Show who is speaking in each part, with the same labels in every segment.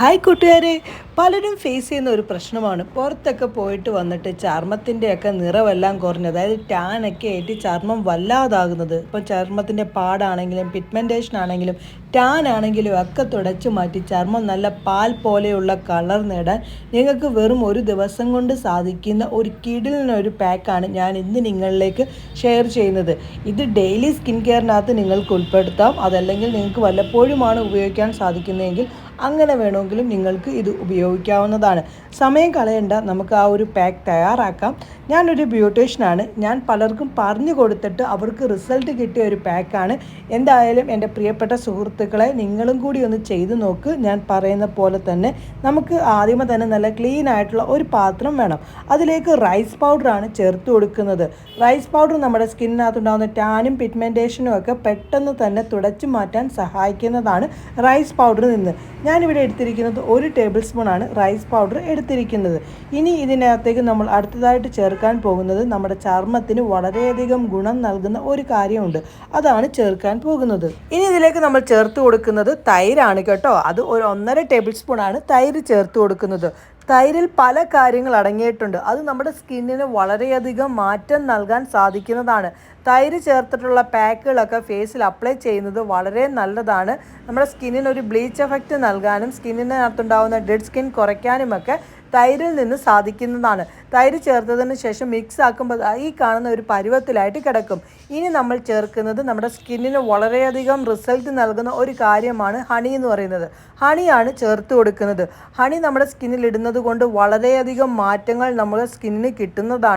Speaker 1: Hi കൂട്ടുകാരെ, പലരും face ചെയ്യുന്ന ഒരു പ്രശ്നമാണ് പുറത്തൊക്കെ പോയിട്ട് വന്നിട്ട് ചർമ്മത്തിൻ്റെയൊക്കെ നിറമെല്ലാം കുറഞ്ഞ്, അതായത് ടാനൊക്കെ ആയിട്ട് ചർമ്മം വല്ലാതാകുന്നത്. ഇപ്പോൾ ചർമ്മത്തിൻ്റെ പാടാണെങ്കിലും പിഗ്മെൻറ്റേഷൻ ആണെങ്കിലും ടാൻ ആണെങ്കിലും ഒക്കെ തുടച്ചു മാറ്റി ചർമ്മം നല്ല പാൽ പോലെയുള്ള കളർ നേടാൻ നിങ്ങൾക്ക് വെറും ഒരു ദിവസം കൊണ്ട് സാധിക്കുന്ന ഒരു കിടിലിനൊരു പാക്കാണ് ഞാൻ ഇന്ന് നിങ്ങളിലേക്ക് ഷെയർ ചെയ്യുന്നത്. ഇത് ഡെയിലി സ്കിൻ കെയറിനകത്ത് നിങ്ങൾക്ക് ഉൾപ്പെടുത്താം. അതല്ലെങ്കിൽ നിങ്ങൾക്ക് വല്ലപ്പോഴുമാണ് ഉപയോഗിക്കാൻ സാധിക്കുന്നതെങ്കിൽ അങ്ങനെ വേണമെങ്കിലും നിങ്ങൾക്ക് ഇത് ഉപയോഗിക്കാവുന്നതാണ്. സമയം കളയണ്ട, നമുക്ക് ആ ഒരു പാക്ക് തയ്യാറാക്കാം. ഞാനൊരു ബ്യൂട്ടീഷ്യനാണ്. ഞാൻ പലർക്കും പറഞ്ഞു കൊടുത്തിട്ട് അവർക്ക് റിസൾട്ട് കിട്ടിയ ഒരു പാക്കാണ്. എന്തായാലും എൻ്റെ പ്രിയപ്പെട്ട സുഹൃത്തുക്കളെ, നിങ്ങളും കൂടി ഒന്ന് ചെയ്തു നോക്ക്. ഞാൻ പറയുന്ന പോലെ തന്നെ നമുക്ക് ആദ്യമേ തന്നെ നല്ല ക്ലീൻ ആയിട്ടുള്ള ഒരു പാത്രം വേണം. അതിലേക്ക് റൈസ് പൗഡറാണ് ചേർത്ത് കൊടുക്കുന്നത്. റൈസ് പൗഡർ നമ്മുടെ സ്കിന്നിനകത്തുണ്ടാകുന്ന ടാനും പിഗ്മെൻറ്റേഷനും ഒക്കെ പെട്ടെന്ന് തന്നെ തുടച്ചു മാറ്റാൻ സഹായിക്കുന്നതാണ് റൈസ് പൗഡറിൽ നിന്ന്. ഞാനിവിടെ എടുത്തിരിക്കുന്നത് 1 ടേബിൾ സ്പൂണാണ് റൈസ് പൗഡർ എടുത്തിരിക്കുന്നത്. ഇനി ഇതിനകത്തേക്ക് നമ്മൾ അടുത്തതായിട്ട് ചേർക്കാൻ പോകുന്നത് നമ്മുടെ ചർമ്മത്തിന് വളരെയധികം ഗുണം നൽകുന്ന ഒരു കാര്യമുണ്ട്. അതാണ് ചേർക്കാൻ പോകുന്നത്. ഇനി ഇതിലേക്ക് നമ്മൾ ചേർത്ത് കൊടുക്കുന്നത് തൈരാണ് കേട്ടോ. അത് ഒരു 1.5 ടേബിൾ സ്പൂണാണ് തൈര് ചേർത്ത് കൊടുക്കുന്നത്. തൈരിൽ പല കാര്യങ്ങൾ അടങ്ങിയിട്ടുണ്ട്. അത് നമ്മുടെ സ്കിന്നിന് വളരെയധികം മാറ്റം നൽകാൻ സാധിക്കുന്നതാണ്. തൈര് ചേർത്തിട്ടുള്ള പാക്കുകളൊക്കെ ഫേസിൽ അപ്ലൈ ചെയ്യുന്നത് വളരെ നല്ലതാണ്. നമ്മുടെ സ്കിന്നിന് ഒരു ബ്ലീച്ച് എഫക്റ്റ് നൽകാനും സ്കിന്നിനകത്തുണ്ടാകുന്ന ഡെഡ് സ്കിൻ കുറയ്ക്കാനുമൊക്കെ തൈരിൽ നിന്ന് സാധിക്കുന്നതാണ്. തൈര് ചേർത്തതിന് ശേഷം മിക്സ് ആക്കുമ്പോൾ ഈ കാണുന്ന ഒരു പരുവത്തിലായിട്ട് കിടക്കും. ഇനി നമ്മൾ ചേർക്കുന്നത് നമ്മുടെ സ്കിന്നിന് വളരെയധികം റിസൾട്ട് നൽകുന്ന ഒരു കാര്യമാണ് ഹണി എന്ന് പറയുന്നത്. ഹണിയാണ് ചേർത്ത് കൊടുക്കുന്നത്. ഹണി നമ്മുടെ സ്കിന്നിൽ ഇടുന്നത് കൊണ്ട് വളരെയധികം മാറ്റങ്ങൾ നമ്മുടെ സ്കിന്നിന് കിട്ടുന്നതാണ്.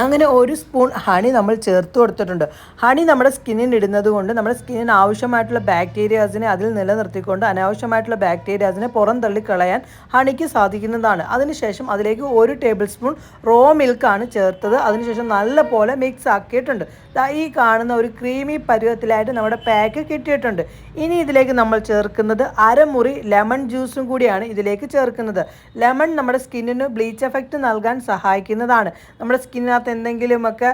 Speaker 1: അങ്ങനെ 1 സ്പൂൺ ഹണി നമ്മൾ ചേർത്ത് കൊടുത്തിട്ടുണ്ട്. ഹണി നമ്മുടെ സ്കിന്നിന് ഇടുന്നത് കൊണ്ട് നമ്മുടെ സ്കിന്നിന് ആവശ്യമായിട്ടുള്ള ബാക്ടീരിയാസിനെ അതിൽ നിലനിർത്തിക്കൊണ്ട് അനാവശ്യമായിട്ടുള്ള ബാക്ടീരിയാസിനെ പുറന്തള്ളി കളയാൻ ഹണിക്ക് സാധിക്കുന്നതാണ്. അതിനുശേഷം അതിലേക്ക് 1 ടേബിൾ സ്പൂൺ റോ മിൽക്കാണ് ചേർത്തത്. അതിനുശേഷം നല്ലപോലെ മിക്സ് ആക്കിയിട്ടുണ്ട്. ഈ കാണുന്ന ഒരു ക്രീമി പരുവത്തിലായിട്ട് നമ്മുടെ പാക്ക് കിട്ടിയിട്ടുണ്ട്. ഇനി ഇതിലേക്ക് നമ്മൾ ചേർക്കുന്നത് അരമുറി ലെമൺ ജ്യൂസും കൂടിയാണ് ഇതിലേക്ക് ചേർക്കുന്നത്. ലെമൺ നമ്മുടെ സ്കിന്നിന് ബ്ലീച്ച് എഫക്റ്റ് നൽകാൻ സഹായിക്കുന്നതാണ്. നമ്മുടെ സ്കിന്നിനകത്ത് എന്തെങ്കിലുമൊക്കെ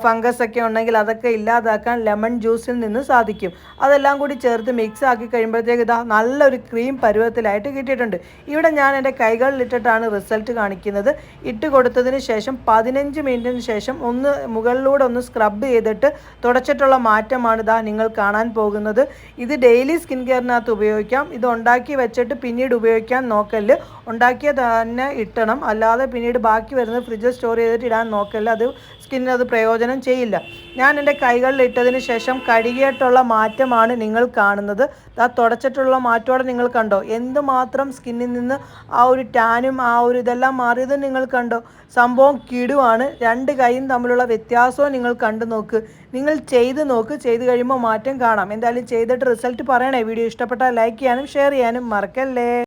Speaker 1: ഫംഗസ് ഒക്കെ ഉണ്ടെങ്കിൽ അതൊക്കെ ഇല്ലാതാക്കാൻ ലെമൺ ജ്യൂസിൽ നിന്ന് സാധിക്കും. അതെല്ലാം കൂടി ചേർത്ത് മിക്സ് ആക്കി കഴിയുമ്പോഴത്തേക്ക് ഇതാ നല്ലൊരു ക്രീം പരുവത്തിലായിട്ട് കിട്ടിയിട്ടുണ്ട്. ഇവിടെ ഞാൻ എൻ്റെ കൈകളിലിട്ടിട്ടാണ് റിസൾട്ട് കാണിക്കുന്നത്. ഇട്ട് കൊടുത്തതിന് ശേഷം 15 മിനിറ്റിന് ശേഷം മുകളിലൂടെ ഒന്ന് സ്ക്രബ് ചെയ്തിട്ട് തുടച്ചിട്ടുള്ള മാറ്റമാണ് ഇതാ നിങ്ങൾ കാണാൻ പോകുന്നത്. ഇത് ഡെയിലി സ്കിൻ കെയറിനകത്ത് ഉപയോഗിക്കാം. ഇത് ഉണ്ടാക്കി വെച്ചിട്ട് പിന്നീട് ഉപയോഗിക്കാൻ നോക്കല്ല്. ഉണ്ടാക്കിയ തന്നെ ഇട്ടണം, അല്ലാതെ പിന്നീട് ബാക്കി വരുന്നത് ഫ്രിഡ്ജിൽ സ്റ്റോർ ചെയ്തിട്ട് ഇടാൻ നോക്കല്ല. അത് സ്കിന്നിന് അത് പ്രയോജനം ചെയ്യില്ല. ഞാൻ എൻ്റെ കൈകളിൽ ഇട്ടതിന് ശേഷം കഴുകിയിട്ടുള്ള മാറ്റമാണ് നിങ്ങൾ കാണുന്നത്. ആ തുടച്ചിട്ടുള്ള മാറ്റത്തോടെ നിങ്ങൾ കണ്ടോ എന്തുമാത്രം സ്കിന്നിൽ നിന്ന് ആ ഒരു ടാനും ആ ഒരു ഇതെല്ലാം മാറിയത് നിങ്ങൾ കണ്ടോ. സംഭവം കിടുവാണ്. 2 കൈയും തമ്മിലുള്ള വ്യത്യാസവും നിങ്ങൾ കണ്ടു നോക്ക്. നിങ്ങൾ ചെയ്ത് നോക്ക്. ചെയ്ത് കഴിയുമ്പോൾ മാറ്റം കാണാം. എന്തായാലും ചെയ്തിട്ട് റിസൾട്ട് പറയണേ. വീഡിയോ ഇഷ്ടപ്പെട്ടാൽ ലൈക്ക് ചെയ്യാനും ഷെയർ ചെയ്യാനും മറക്കല്ലേ.